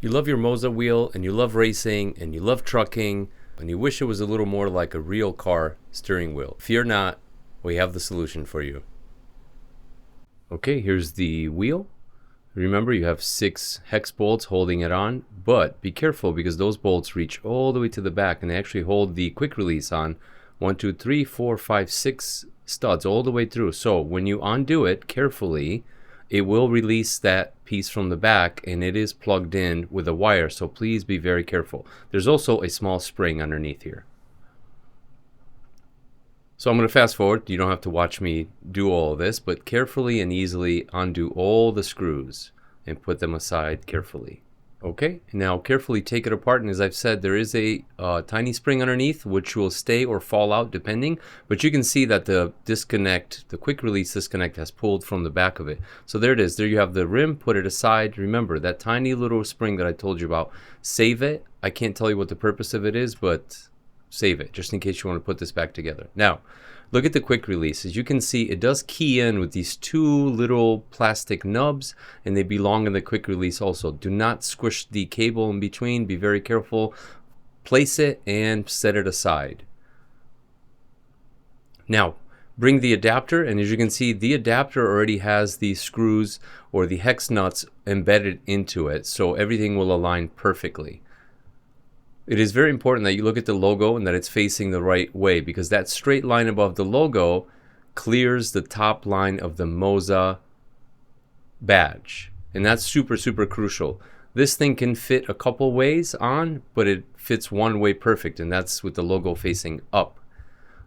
You love your Moza wheel, and you love racing, and you love trucking, and you wish it was a little more like a real car steering wheel. Fear not, we have the solution for you. Okay, here's the wheel. Remember, you have 6 hex bolts holding it on, but be careful because those bolts reach all the way to the back and they actually hold the quick release on 1, 2, 3, 4, 5, 6 studs all the way through. So when you undo it carefully, it will release that piece from the back, and it is plugged in with a wire, so please be very careful. There's also a small spring underneath here. So I'm going to fast forward. You don't have to watch me do all of this, but carefully and easily undo all the screws and put them aside carefully. Okay, now carefully take it apart, and as I've said, there is a tiny spring underneath which will stay or fall out depending, but you can see that the disconnect, the quick release disconnect, has pulled from the back of it. So there it is. There you have the rim. Put it aside. Remember that tiny little spring that I told you about. Save it. I can't tell you what the purpose of it is, but save it just in case you want to put this back together. Now look at the quick release. As you can see, it does key in with these 2 little plastic nubs, and they belong in the quick release also. Do not squish the cable in between. Be very careful. Place it and set it aside. Now bring the adapter, and as you can see, the adapter already has the screws or the hex nuts embedded into it, so everything will align perfectly. It is very important that you look at the logo and that it's facing the right way, because that straight line above the logo clears the top line of the Moza badge. And that's super, super crucial. This thing can fit a couple ways on, but it fits one way perfect, and that's with the logo facing up.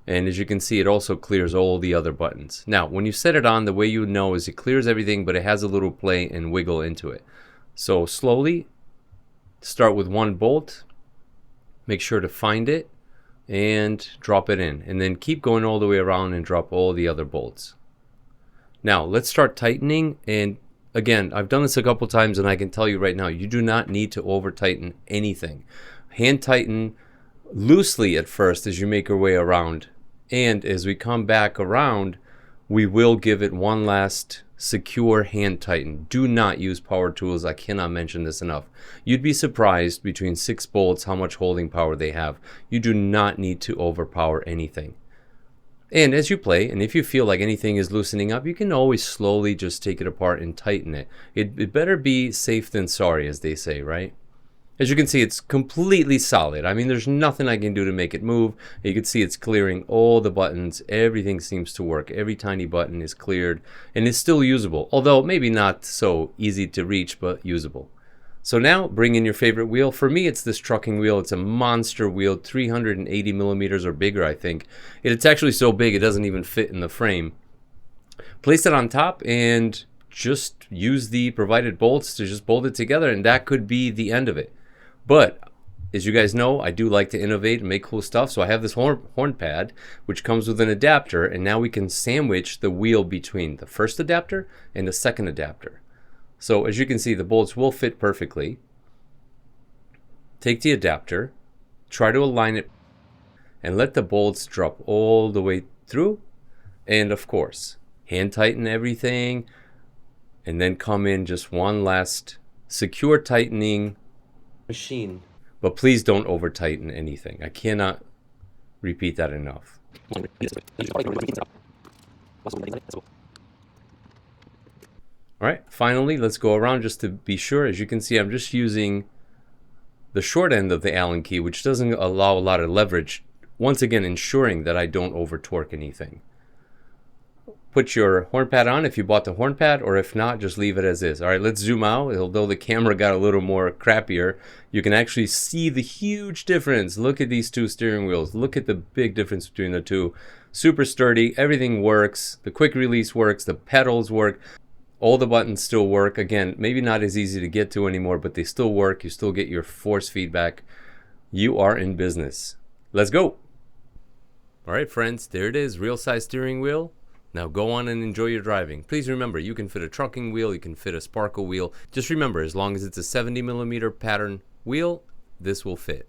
And as you can see, it also clears all the other buttons. Now, when you set it on, the way you know is it clears everything, but it has a little play and wiggle into it. So slowly start with 1 bolt. Make sure to find it and drop it in, and then keep going all the way around and drop all the other bolts. Now let's start tightening, and again, I've done this a couple times and I can tell you right now, you do not need to over tighten anything. Hand tighten loosely at first as you make your way around, and as we come back around, we will give it one last secure hand tighten. Do not use power tools. I cannot mention this enough. You'd be surprised between 6 bolts how much holding power they have. You do not need to overpower anything. And as you play, and if you feel like anything is loosening up, you can always slowly just take it apart and tighten it. It better be safe than sorry, as they say, right? As you can see, it's completely solid. I mean, there's nothing I can do to make it move. You can see it's clearing all the buttons. Everything seems to work. Every tiny button is cleared and is still usable, although maybe not so easy to reach, but usable. So now bring in your favorite wheel. For me, it's this trucking wheel. It's a monster wheel, 380 millimeters or bigger, I think. It's actually so big it doesn't even fit in the frame. Place it on top and just use the provided bolts to just bolt it together, and that could be the end of it. But as you guys know, I do like to innovate and make cool stuff, so I have this horn pad which comes with an adapter, and now we can sandwich the wheel between the first adapter and the second adapter. So as you can see, the bolts will fit perfectly. Take the adapter, try to align it, and let the bolts drop all the way through, and of course hand tighten everything, and then come in just one last secure tightening machine. But please don't over tighten anything. I cannot repeat that enough. Alright, finally let's go around just to be sure. As you can see, I'm just using the short end of the Allen key, which doesn't allow a lot of leverage, once again ensuring that I don't over torque anything. Put your horn pad on if you bought the horn pad, or if not, just leave it as is. All right, let's zoom out. Although the camera got a little more crappier, you can actually see the huge difference. Look at these 2 steering wheels. Look at the big difference between the 2. Super sturdy. Everything works. The quick release works. The pedals work. All the buttons still work. Again, maybe not as easy to get to anymore, but they still work. You still get your force feedback. You are in business. Let's go. All right, friends, there it is. Real size steering wheel. Now go on and enjoy your driving. Please remember, you can fit a trucking wheel, you can fit a sparkle wheel. Just remember, as long as it's a 70 millimeter pattern wheel, this will fit.